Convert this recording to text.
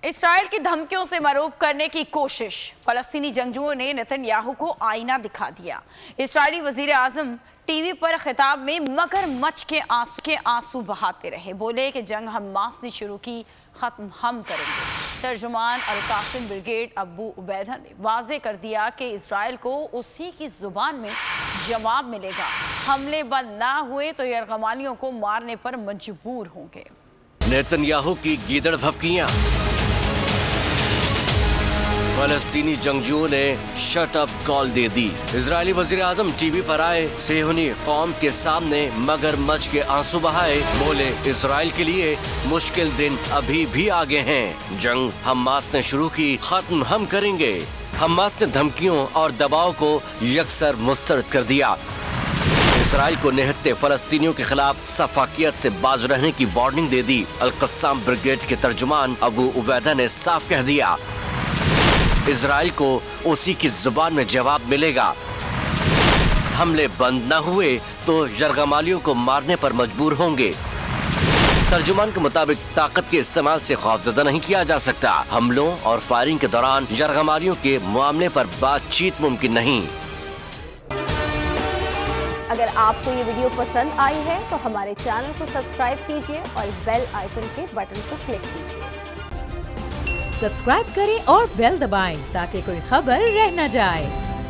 Israel की धमकियों से मरूब करने की कोशिश। फलस्तीनी जंगजुओं ने नेतन्याहू को आईना दिखा दिया। इस्राएली वजीर आजम टीवी पर खिताब में मगरमच्छ के आंसू बहाते रहे। बोले कि जंग हमास ने शुरू की, खत्म हम करेंगे। तर्जुमान अल-कासिम ब्रिगेड अबू उबैदा ने वाजे कर दिया कि इस्राइल को उसी की जुबान में जवाब मिलेगा। हमले बंद ना हुए तो यरगमालियों को मारने पर मजबूर होंगे। नेतन्याहू की गीदड़ भभकियां। फलस्तीनी जंगजुओं ने शट अप कॉल दे दी। इजरायली वजीर आजम टीवी पर आए, सेहूनी कौम के सामने मगरमच्छ के आंसू बहाए। बोले इजराइल के लिए मुश्किल दिन अभी भी आगे हैं। जंग हमास ने शुरू की, खत्म हम करेंगे। हमास ने धमकियों और दबाव को यकसर मुस्तरद कर दिया। इसराइल को निहत्ते फलस्तीनियों के खिलाफ सफाकियत से बाज रहने की वार्निंग दे दी। अल-कस्साम ब्रिगेड के तर्जुमान अबू उबैदा ने साफ कह दिया, इजराइल को उसी की जुबान में जवाब मिलेगा। हमले बंद न हुए तो यरगमालियों को मारने पर मजबूर होंगे। तर्जुमान के मुताबिक ताकत के इस्तेमाल से खौफजदा नहीं किया जा सकता। हमलों और फायरिंग के दौरान यरगमालियों के मामले पर बातचीत मुमकिन नहीं। अगर आपको ये वीडियो पसंद आई है तो हमारे चैनल को सब्सक्राइब कीजिए और बेल आइकन के बटन को क्लिक कीजिए। सब्सक्राइब करें और बेल दबाएं ताकि कोई खबर रह न जाए।